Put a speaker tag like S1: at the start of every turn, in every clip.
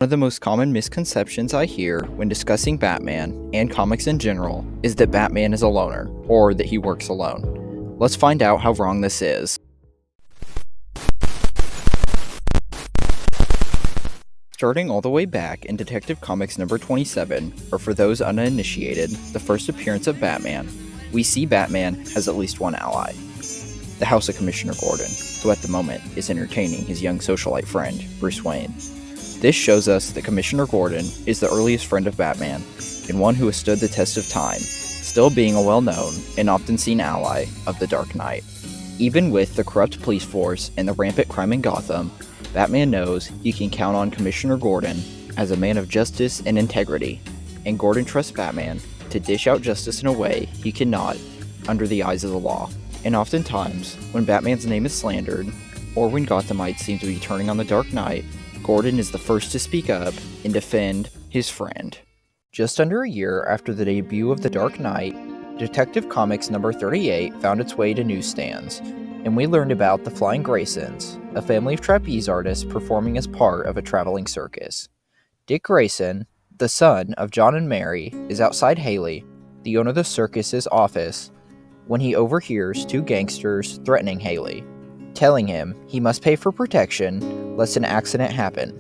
S1: One of the most common misconceptions I hear when discussing Batman, and comics in general, is that Batman is a loner, or that he works alone. Let's find out how wrong this is. Starting all the way back in Detective Comics number 27, or for those uninitiated, the first appearance of Batman, we see Batman has at least one ally, the House of Commissioner Gordon, who at the moment is entertaining his young socialite friend, Bruce Wayne. This shows us that Commissioner Gordon is the earliest friend of Batman, and one who has stood the test of time, still being a well-known and often seen ally of the Dark Knight. Even with the corrupt police force and the rampant crime in Gotham, Batman knows he can count on Commissioner Gordon as a man of justice and integrity, and Gordon trusts Batman to dish out justice in a way he cannot under the eyes of the law. And oftentimes, when Batman's name is slandered, or when Gothamites seem to be turning on the Dark Knight, Gordon is the first to speak up and defend his friend. Just under a year after the debut of The Dark Knight, Detective Comics number 38 found its way to newsstands, and we learned about the Flying Graysons, a family of trapeze artists performing as part of a traveling circus. Dick Grayson, the son of John and Mary, is outside Haley, the owner of the circus's office, when he overhears two gangsters threatening Haley, telling him he must pay for protection lest an accident happen.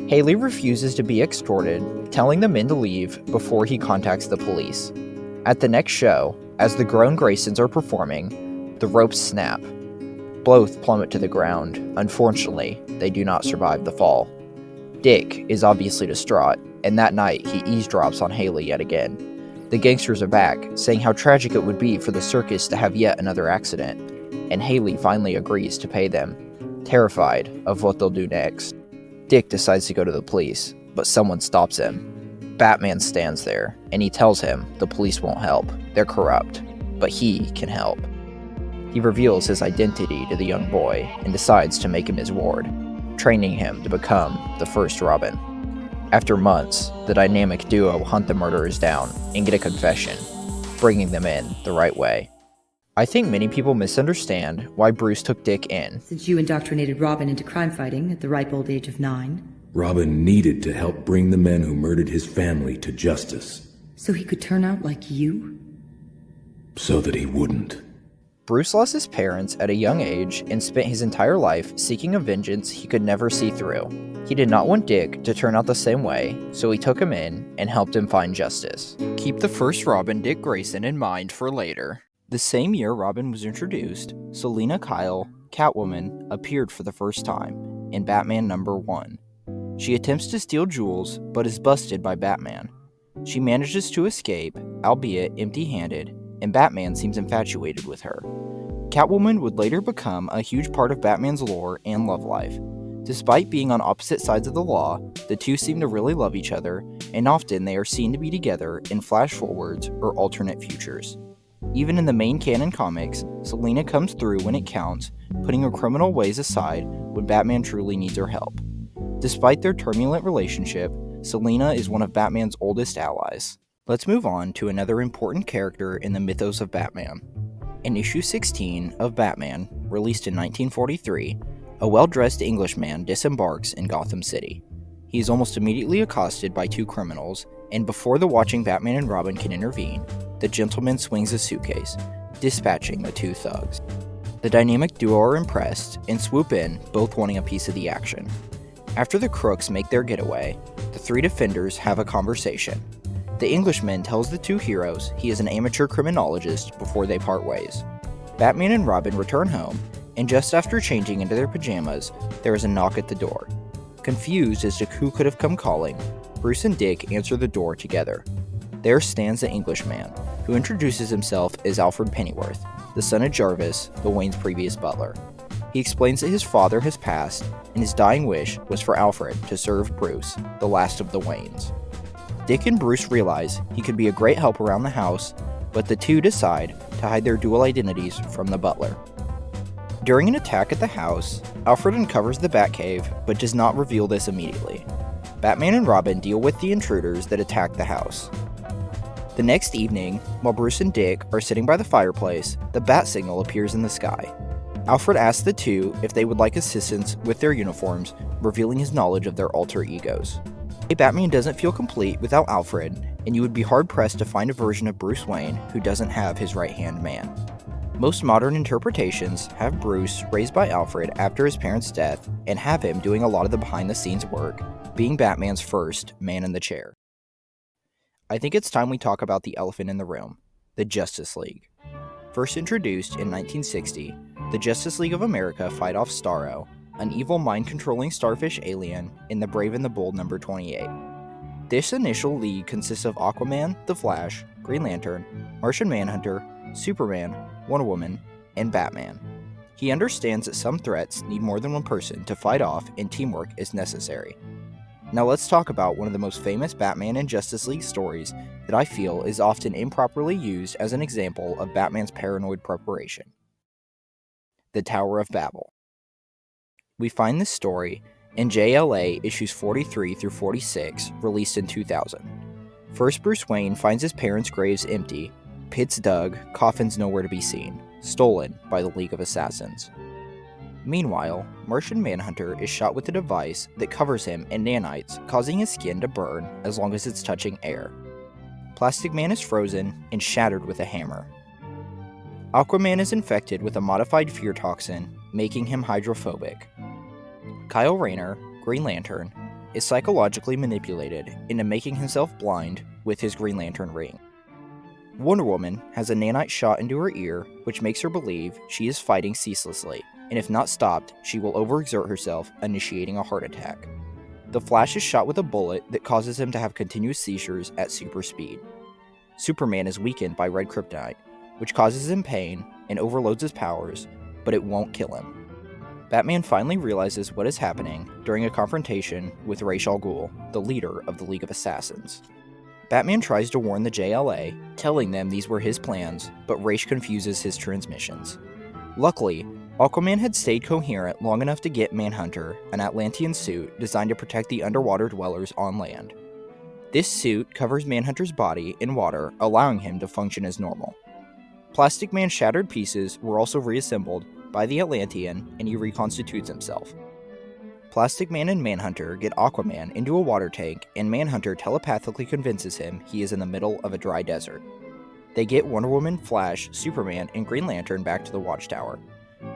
S1: Haley refuses to be extorted, telling the men to leave before he contacts the police. At the next show, as the grown Graysons are performing, the ropes snap. Both plummet to the ground. Unfortunately, they do not survive the fall. Dick is obviously distraught, and that night he eavesdrops on Haley yet again. The gangsters are back, saying how tragic it would be for the circus to have yet another accident, and Haley finally agrees to pay them, terrified of what they'll do next. Dick decides to go to the police, but someone stops him. Batman stands there, and he tells him the police won't help, they're corrupt, but he can help. He reveals his identity to the young boy and decides to make him his ward, training him to become the first Robin. After months, the dynamic duo hunt the murderers down and get a confession, bringing them in the right way. I think many people misunderstand why Bruce took Dick in.
S2: Since you indoctrinated Robin into crime fighting at the ripe old age of 9.
S3: Robin needed to help bring the men who murdered his family to justice.
S2: So he could turn out like you?
S3: So that he wouldn't.
S1: Bruce lost his parents at a young age and spent his entire life seeking a vengeance he could never see through. He did not want Dick to turn out the same way, so he took him in and helped him find justice. Keep the first Robin, Dick Grayson, in mind for later. The same year Robin was introduced, Selina Kyle, Catwoman, appeared for the first time in Batman number 1. She attempts to steal jewels, but is busted by Batman. She manages to escape, albeit empty-handed, and Batman seems infatuated with her. Catwoman would later become a huge part of Batman's lore and love life. Despite being on opposite sides of the law, the two seem to really love each other, and often they are seen to be together in flash-forwards or alternate futures. Even in the main canon comics, Selina comes through when it counts, putting her criminal ways aside when Batman truly needs her help. Despite their turbulent relationship, Selina is one of Batman's oldest allies. Let's move on to another important character in the mythos of Batman. In issue 16 of Batman, released in 1943, a well-dressed Englishman disembarks in Gotham City. He is almost immediately accosted by two criminals, and before the watching Batman and Robin can intervene, the gentleman swings a suitcase, dispatching the two thugs. The dynamic duo are impressed and swoop in, both wanting a piece of the action. After the crooks make their getaway, the three defenders have a conversation. The Englishman tells the two heroes he is an amateur criminologist before they part ways. Batman and Robin return home, and just after changing into their pajamas, there is a knock at the door. Confused as to who could have come calling, Bruce and Dick answer the door together. There stands the Englishman, who introduces himself as Alfred Pennyworth, the son of Jarvis, the Wayne's previous butler. He explains that his father has passed, and his dying wish was for Alfred to serve Bruce, the last of the Waynes. Dick and Bruce realize he could be a great help around the house, but the two decide to hide their dual identities from the butler. During an attack at the house, Alfred uncovers the Batcave, but does not reveal this immediately. Batman and Robin deal with the intruders that attack the house. The next evening, while Bruce and Dick are sitting by the fireplace, the bat signal appears in the sky. Alfred asks the two if they would like assistance with their uniforms, revealing his knowledge of their alter egos. Batman doesn't feel complete without Alfred, and you would be hard-pressed to find a version of Bruce Wayne who doesn't have his right-hand man. Most modern interpretations have Bruce raised by Alfred after his parents' death and have him doing a lot of the behind-the-scenes work, being Batman's first man in the chair. I think it's time we talk about the elephant in the room, the Justice League. First introduced in 1960, the Justice League of America fight off Starro, an evil mind-controlling starfish alien, in The Brave and the Bold number 28. This initial league consists of Aquaman, The Flash, Green Lantern, Martian Manhunter, Superman, Wonder Woman, and Batman. He understands that some threats need more than one person to fight off and teamwork is necessary. Now let's talk about one of the most famous Batman and Justice League stories that I feel is often improperly used as an example of Batman's paranoid preparation. The Tower of Babel. We find this story in JLA issues 43 through 46, released in 2000. First, Bruce Wayne finds his parents' graves empty, pits dug, coffins nowhere to be seen, stolen by the League of Assassins. Meanwhile, Martian Manhunter is shot with a device that covers him in nanites, causing his skin to burn as long as it's touching air. Plastic Man is frozen and shattered with a hammer. Aquaman is infected with a modified fear toxin, making him hydrophobic. Kyle Rayner, Green Lantern, is psychologically manipulated into making himself blind with his Green Lantern ring. Wonder Woman has a nanite shot into her ear, which makes her believe she is fighting ceaselessly, and if not stopped, she will overexert herself, initiating a heart attack. The Flash is shot with a bullet that causes him to have continuous seizures at super speed. Superman is weakened by red kryptonite, which causes him pain and overloads his powers, but it won't kill him. Batman finally realizes what is happening during a confrontation with Ra's al Ghul, the leader of the League of Assassins. Batman tries to warn the JLA, telling them these were his plans, but Ra's confuses his transmissions. Luckily, Aquaman had stayed coherent long enough to get Manhunter an Atlantean suit designed to protect the underwater dwellers on land. This suit covers Manhunter's body in water, allowing him to function as normal. Plastic Man's shattered pieces were also reassembled by the Atlantean, and he reconstitutes himself. Plastic Man and Manhunter get Aquaman into a water tank, and Manhunter telepathically convinces him he is in the middle of a dry desert. They get Wonder Woman, Flash, Superman, and Green Lantern back to the Watchtower.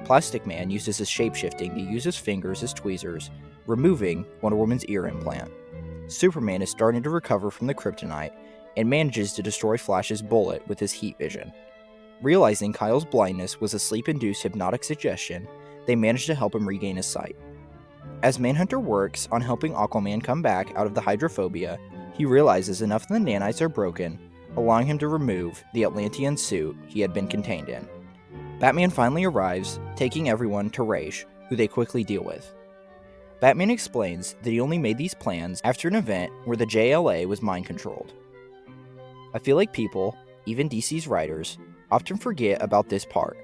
S1: Plastic Man uses his shapeshifting to use his fingers as tweezers, removing Wonder Woman's ear implant. Superman is starting to recover from the kryptonite, and manages to destroy Flash's bullet with his heat vision. Realizing Kyle's blindness was a sleep-induced hypnotic suggestion, they manage to help him regain his sight. As Manhunter works on helping Aquaman come back out of the hydrophobia, he realizes enough of the nanites are broken, allowing him to remove the Atlantean suit he had been contained in. Batman finally arrives, taking everyone to Ra's, who they quickly deal with. Batman explains that he only made these plans after an event where the JLA was mind-controlled. I feel like people, even DC's writers, often forget about this part.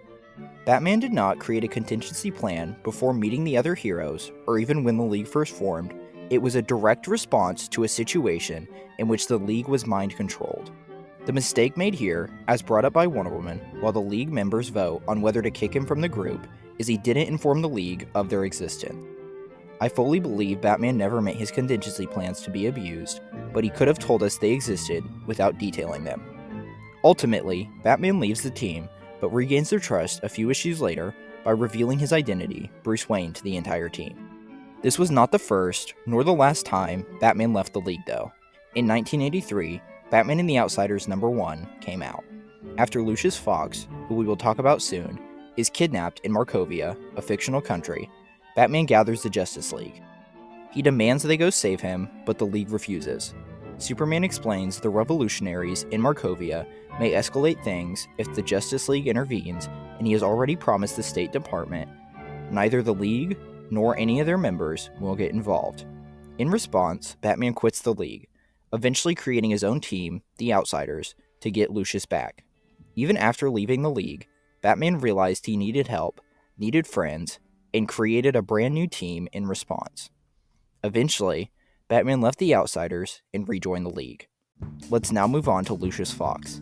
S1: Batman did not create a contingency plan before meeting the other heroes, or even when the League first formed. It was a direct response to a situation in which the League was mind-controlled. The mistake made here, as brought up by Wonder Woman, while the League members vote on whether to kick him from the group, is he didn't inform the League of their existence. I fully believe Batman never meant his contingency plans to be abused, but he could have told us they existed without detailing them. Ultimately, Batman leaves the team, but regains their trust a few issues later by revealing his identity, Bruce Wayne, to the entire team. This was not the first, nor the last time Batman left the League, though. In 1983, Batman and the Outsiders #1 came out. After Lucius Fox, who we will talk about soon, is kidnapped in Markovia, a fictional country, Batman gathers the Justice League. He demands they go save him, but the League refuses. Superman explains the revolutionaries in Markovia may escalate things if the Justice League intervenes, and he has already promised the State Department neither the League nor any of their members will get involved. In response, Batman quits the League, eventually creating his own team, the Outsiders, to get Lucius back. Even after leaving the League, Batman realized he needed help, needed friends, and created a brand new team in response. Eventually, Batman left the Outsiders and rejoined the League. Let's now move on to Lucius Fox.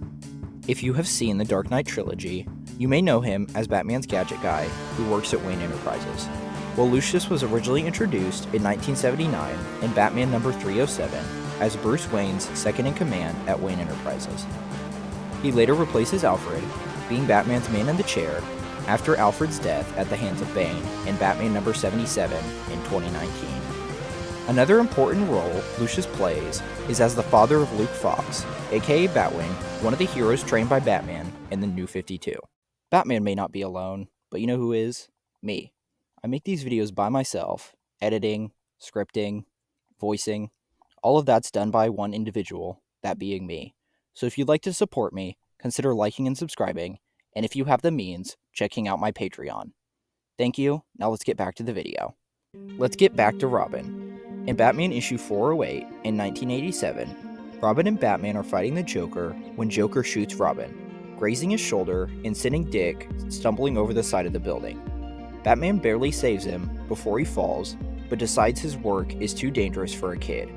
S1: If you have seen the Dark Knight trilogy, You may know him as Batman's gadget guy who works at Wayne Enterprises. Well, Lucius was originally introduced in 1979 in Batman number 307 as Bruce Wayne's second-in-command at Wayne Enterprises. He later replaces Alfred, being Batman's man in the chair, after Alfred's death at the hands of Bane in Batman number 77 in 2019. Another important role Lucius plays is as the father of Luke Fox, aka Batwing, one of the heroes trained by Batman in the New 52. Batman may not be alone, but you know who is? Me. I make these videos by myself, editing, scripting, voicing. All of that's done by one individual, that being me. So if you'd like to support me, consider liking and subscribing, and if you have the means, checking out my Patreon. Thank you, now let's get back to the video. Let's get back to Robin. In Batman issue 408 in 1987, Robin and Batman are fighting the Joker when Joker shoots Robin, grazing his shoulder and sending Dick stumbling over the side of the building. Batman barely saves him before he falls, but decides his work is too dangerous for a kid.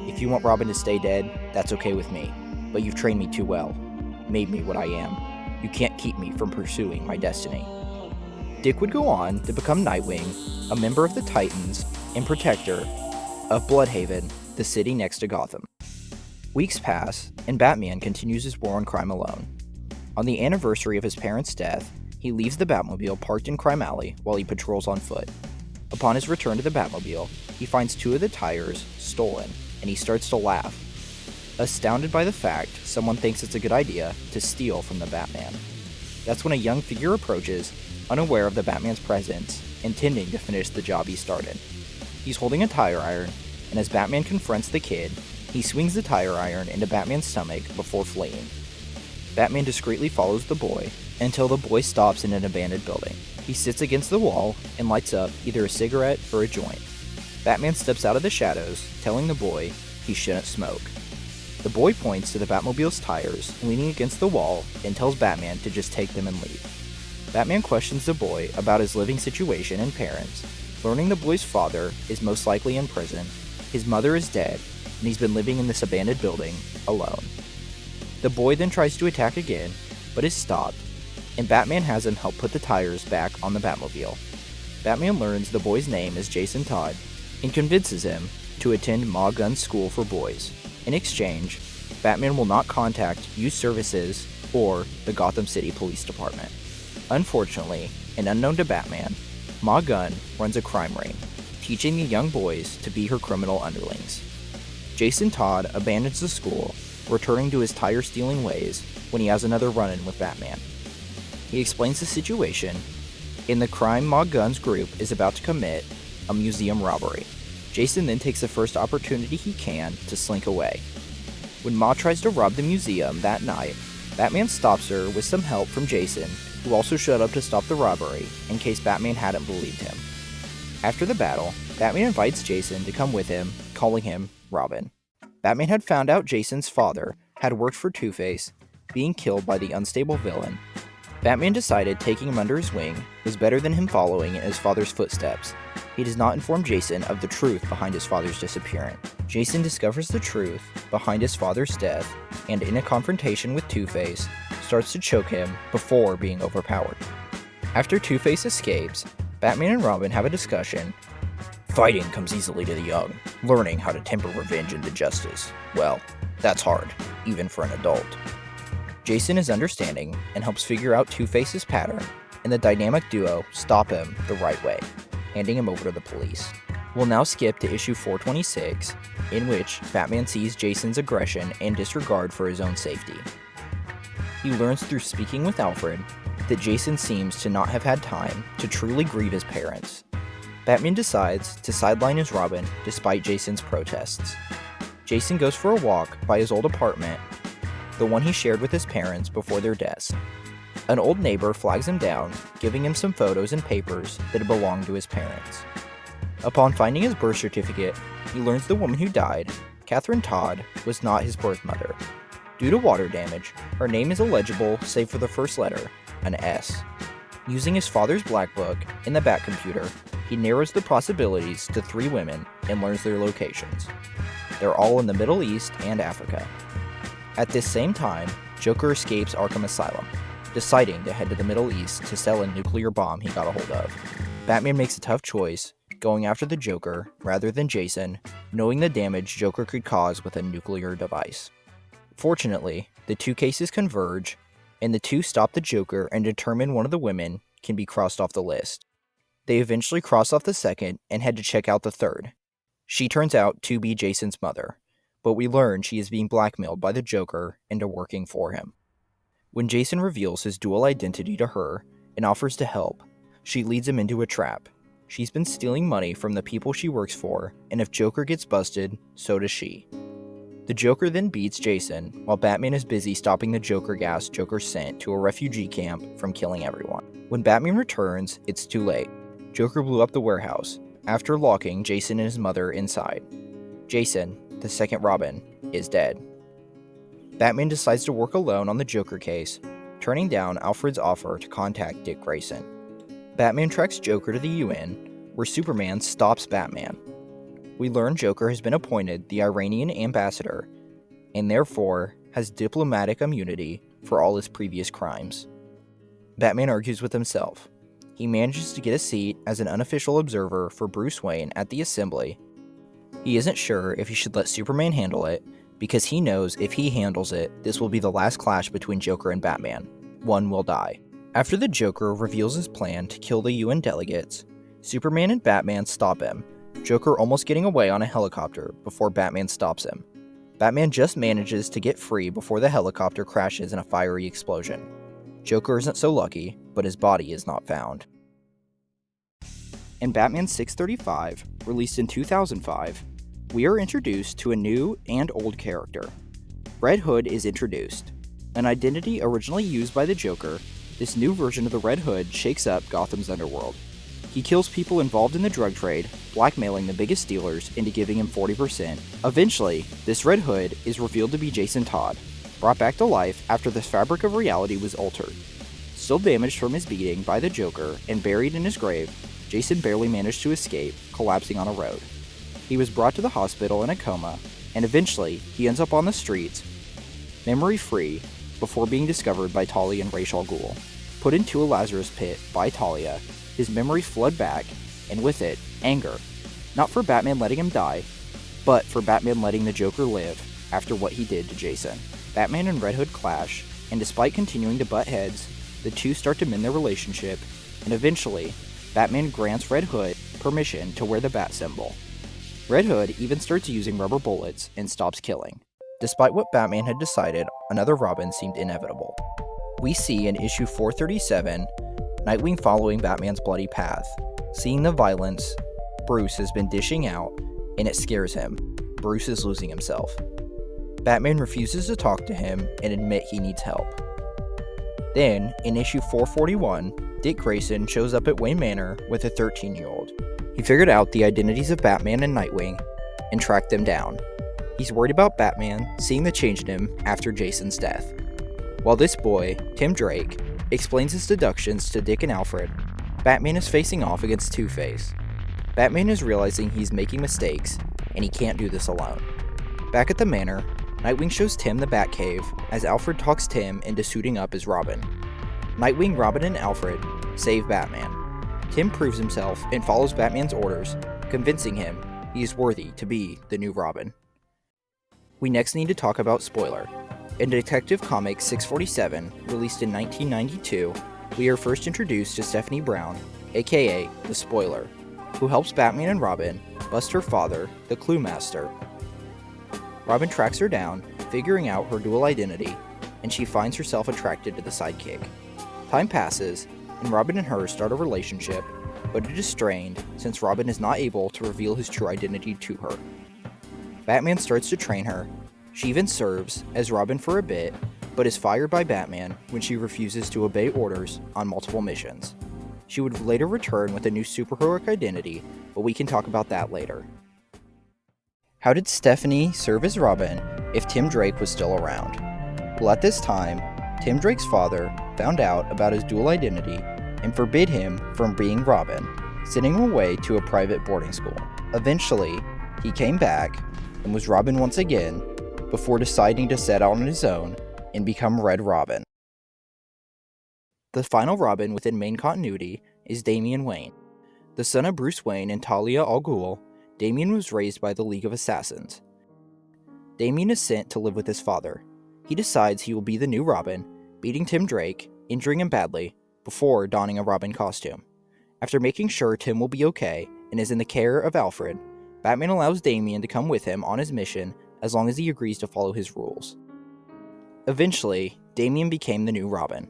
S1: If you want Robin to stay dead, that's okay with me, but you've trained me too well, made me what I am. You can't keep me from pursuing my destiny. Dick would go on to become Nightwing, a member of the Titans, and protector of Bloodhaven, the city next to Gotham. Weeks pass, and Batman continues his war on crime alone. On the anniversary of his parents' death, he leaves the Batmobile parked in Crime Alley while he patrols on foot. Upon his return to the Batmobile, he finds 2 of the tires stolen, and he starts to laugh, astounded by the fact someone thinks it's a good idea to steal from the Batman. That's when a young figure approaches, unaware of the Batman's presence, intending to finish the job he started. He's holding a tire iron, and as Batman confronts the kid, he swings the tire iron into Batman's stomach before fleeing. Batman discreetly follows the boy until the boy stops in an abandoned building. He sits against the wall and lights up either a cigarette or a joint. Batman steps out of the shadows, telling the boy he shouldn't smoke. The boy points to the Batmobile's tires leaning against the wall and tells Batman to just take them and leave. Batman questions the boy about his living situation and parents, learning the boy's father is most likely in prison, his mother is dead, and he's been living in this abandoned building alone. The boy then tries to attack again, but is stopped, and Batman has him help put the tires back on the Batmobile. Batman learns the boy's name is Jason Todd and convinces him to attend Ma Gunn's School for Boys. In exchange, Batman will not contact youth services or the Gotham City Police Department. Unfortunately, and unknown to Batman, Ma Gunn runs a crime ring, teaching the young boys to be her criminal underlings. Jason Todd abandons the school, returning to his tire-stealing ways when he has another run-in with Batman. He explains the situation, and the crime Ma Gunn's group is about to commit, a museum robbery. Jason then takes the first opportunity he can to slink away. When Ma tries to rob the museum that night, Batman stops her with some help from Jason, who also showed up to stop the robbery in case Batman hadn't believed him. After the battle, Batman invites Jason to come with him, calling him Robin. Batman had found out Jason's father had worked for Two-Face, being killed by the unstable villain. Batman decided taking him under his wing was better than him following in his father's footsteps. He does not inform Jason of the truth behind his father's disappearance. Jason discovers the truth behind his father's death, and in a confrontation with Two-Face, starts to choke him before being overpowered. After Two-Face escapes, Batman and Robin have a discussion. Fighting comes easily to the young. Learning how to temper revenge into justice, well, that's hard, even for an adult. Jason is understanding and helps figure out Two-Face's pattern, and the dynamic duo stop him the right way, handing him over to the police. We'll now skip to issue 426, in which Batman sees Jason's aggression and disregard for his own safety. He learns through speaking with Alfred that Jason seems to not have had time to truly grieve his parents. Batman decides to sideline his Robin despite Jason's protests. Jason goes for a walk by his old apartment, the one he shared with his parents before their deaths. An old neighbor flags him down, giving him some photos and papers that had belonged to his parents. Upon finding his birth certificate, he learns the woman who died, Catherine Todd, was not his birth mother. Due to water damage, her name is illegible save for the first letter, an S. Using his father's black book and the Bat computer, he narrows the possibilities to 3 women and learns their locations. They're all in the Middle East and Africa. At this same time, Joker escapes Arkham Asylum. deciding to head to the Middle East to sell a nuclear bomb he got a hold of. Batman makes a tough choice, going after the Joker rather than Jason, knowing the damage Joker could cause with a nuclear device. Fortunately, the two cases converge, and the two stop the Joker and determine one of the women can be crossed off the list. They eventually cross off the second and head to check out the third. She turns out to be Jason's mother, but we learn she is being blackmailed by the Joker into working for him. When Jason reveals his dual identity to her and offers to help, she leads him into a trap. She's been stealing money from the people she works for, and if Joker gets busted, so does she. The Joker then beats Jason, while Batman is busy stopping the Joker gas Joker sent to a refugee camp from killing everyone. When Batman returns, it's too late. Joker blew up the warehouse, after locking Jason and his mother inside. Jason, the second Robin, is dead. Batman decides to work alone on the Joker case, turning down Alfred's offer to contact Dick Grayson. Batman tracks Joker to the UN, where Superman stops Batman. We learn Joker has been appointed the Iranian ambassador, and therefore has diplomatic immunity for all his previous crimes. Batman argues with himself. He manages to get a seat as an unofficial observer for Bruce Wayne at the Assembly. He isn't sure if he should let Superman handle it, because he knows if he handles it, this will be the last clash between Joker and Batman. One will die. After the Joker reveals his plan to kill the UN delegates, Superman and Batman stop him, Joker almost getting away on a helicopter before Batman stops him. Batman just manages to get free before the helicopter crashes in a fiery explosion. Joker isn't so lucky, but his body is not found. In Batman 635, released in 2005, we are introduced to a new and old character. Red Hood is introduced. An identity originally used by the Joker, this new version of the Red Hood shakes up Gotham's underworld. He kills people involved in the drug trade, blackmailing the biggest dealers into giving him 40%. Eventually, this Red Hood is revealed to be Jason Todd, brought back to life after the fabric of reality was altered. Still damaged from his beating by the Joker and buried in his grave, Jason barely managed to escape, collapsing on a road. He was brought to the hospital in a coma, and eventually he ends up on the streets, memory-free, before being discovered by Talia and Ra's al Ghul. Put into a Lazarus pit by Talia, his memories flood back, and with it, anger. Not for Batman letting him die, but for Batman letting the Joker live after what he did to Jason. Batman and Red Hood clash, and despite continuing to butt heads, the two start to mend their relationship, and eventually, Batman grants Red Hood permission to wear the bat symbol. Red Hood even starts using rubber bullets and stops killing. Despite what Batman had decided, another Robin seemed inevitable. We see in issue 437, Nightwing following Batman's bloody path. Seeing the violence Bruce has been dishing out, and it scares him. Bruce is losing himself. Batman refuses to talk to him and admit he needs help. Then, in issue 441, Dick Grayson shows up at Wayne Manor with a 13-year-old. He figured out the identities of Batman and Nightwing and tracked them down. He's worried about Batman seeing the change in him after Jason's death. While this boy, Tim Drake, explains his deductions to Dick and Alfred, Batman is facing off against Two-Face. Batman is realizing he's making mistakes, and he can't do this alone. Back at the manor, Nightwing shows Tim the Batcave as Alfred talks Tim into suiting up as Robin. Nightwing, Robin, and Alfred save Batman. Tim proves himself and follows Batman's orders, convincing him he is worthy to be the new Robin. We next need to talk about Spoiler. In Detective Comics 647, released in 1992, we are first introduced to Stephanie Brown, aka the Spoiler, who helps Batman and Robin bust her father, the Clue Master. Robin tracks her down, figuring out her dual identity, and she finds herself attracted to the sidekick. Time passes, and Robin and her start a relationship, but it is strained since Robin is not able to reveal his true identity to her. Batman starts to train her. She even serves as Robin for a bit, but is fired by Batman when she refuses to obey orders on multiple missions. She would later return with a new superheroic identity, but we can talk about that later. How did Stephanie serve as Robin if Tim Drake was still around? Well, at this time, Tim Drake's father found out about his dual identity and forbid him from being Robin, sending him away to a private boarding school. Eventually, he came back and was Robin once again before deciding to set out on his own and become Red Robin. The final Robin within main continuity is Damian Wayne. The son of Bruce Wayne and Talia al Ghul, Damian was raised by the League of Assassins. Damian is sent to live with his father. He decides he will be the new Robin, beating Tim Drake, injuring him badly, before donning a Robin costume. After making sure Tim will be okay and is in the care of Alfred, Batman allows Damian to come with him on his mission as long as he agrees to follow his rules. Eventually, Damian became the new Robin.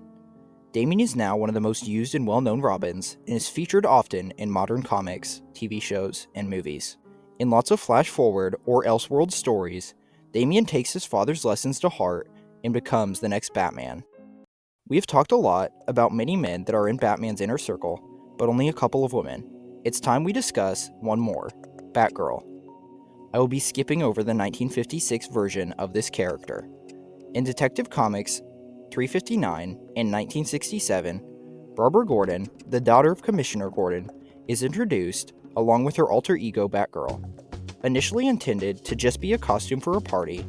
S1: Damian is now one of the most used and well-known Robins and is featured often in modern comics, TV shows, and movies. In lots of flash-forward or Elseworld stories, Damian takes his father's lessons to heart and becomes the next Batman. We have talked a lot about many men that are in Batman's inner circle, but only a couple of women. It's time we discuss one more, Batgirl. I will be skipping over the 1956 version of this character. In Detective Comics 359 in 1967, Barbara Gordon, the daughter of Commissioner Gordon, is introduced along with her alter ego Batgirl. Initially intended to just be a costume for a party,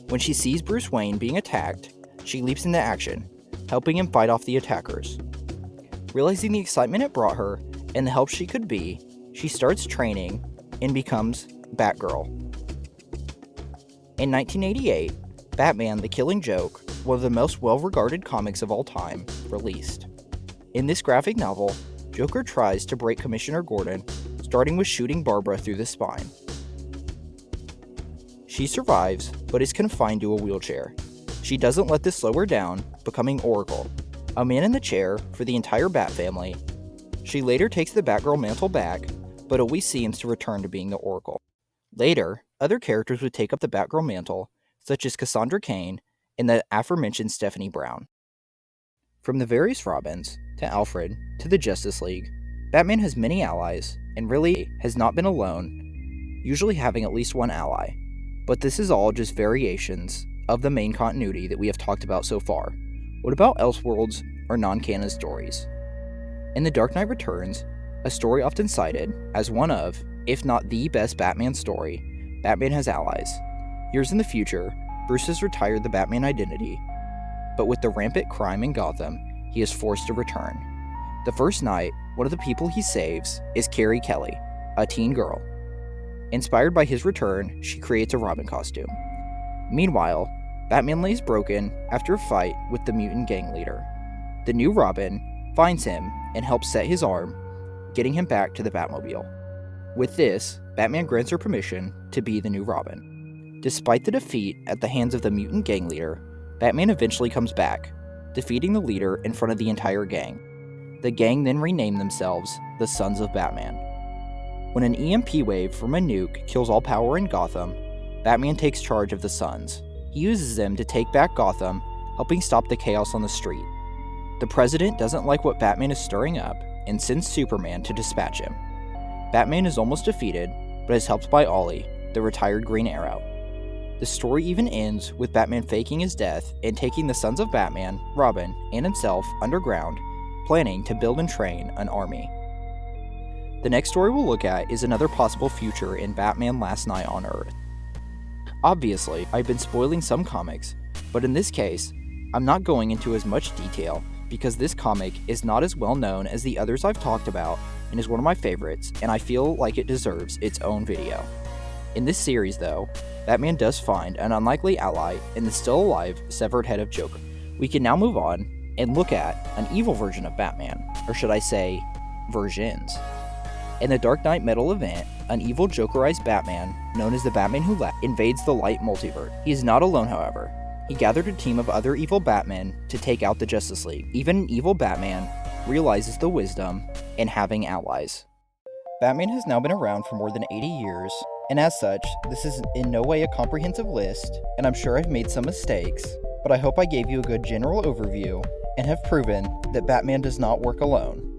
S1: when she sees Bruce Wayne being attacked, she leaps into action, helping him fight off the attackers. Realizing the excitement it brought her and the help she could be, she starts training and becomes Batgirl. In 1988, Batman: The Killing Joke, one of the most well-regarded comics of all time, released. In this graphic novel, Joker tries to break Commissioner Gordon, starting with shooting Barbara through the spine. She survives, but is confined to a wheelchair. She doesn't let this slow her down, becoming Oracle, a man in the chair for the entire Bat family. She later takes the Batgirl mantle back, but always seems to return to being the Oracle. Later, other characters would take up the Batgirl mantle, such as Cassandra Cain and the aforementioned Stephanie Brown. From the various Robins, to Alfred, to the Justice League, Batman has many allies, and really has not been alone, usually having at least one ally. But this is all just variations of the main continuity that we have talked about so far. What about Elseworlds or non-canon stories? In The Dark Knight Returns, a story often cited as one of, if not the best Batman story, Batman has allies. Years in the future, Bruce has retired the Batman identity, but with the rampant crime in Gotham, he is forced to return. The first night, one of the people he saves is Carrie Kelly, a teen girl. Inspired by his return, she creates a Robin costume. Meanwhile, Batman lays broken after a fight with the mutant gang leader. The new Robin finds him and helps set his arm, getting him back to the Batmobile. With this, Batman grants her permission to be the new Robin. Despite the defeat at the hands of the mutant gang leader, Batman eventually comes back, defeating the leader in front of the entire gang. The gang then rename themselves the Sons of Batman. When an EMP wave from a nuke kills all power in Gotham, Batman takes charge of the Sons. He uses them to take back Gotham, helping stop the chaos on the street. The president doesn't like what Batman is stirring up and sends Superman to dispatch him. Batman is almost defeated, but is helped by Ollie, the retired Green Arrow. The story even ends with Batman faking his death and taking the Sons of Batman, Robin, and himself underground, planning to build and train an army. The next story we'll look at is another possible future in Batman Last Night on Earth. Obviously, I've been spoiling some comics, but in this case, I'm not going into as much detail because this comic is not as well known as the others I've talked about and is one of my favorites, and I feel like it deserves its own video. In this series though, Batman does find an unlikely ally in the still alive severed head of Joker. We can now move on and look at an evil version of Batman, or should I say, versions. In the Dark Knight Metal event, an evil Jokerized Batman, known as the Batman Who Laughs, invades the Light Multiverse. He is not alone, however. He gathered a team of other evil Batmen to take out the Justice League. Even an evil Batman realizes the wisdom in having allies. Batman has now been around for more than 80 years, and as such, this is in no way a comprehensive list, and I'm sure I've made some mistakes, but I hope I gave you a good general overview and have proven that Batman does not work alone.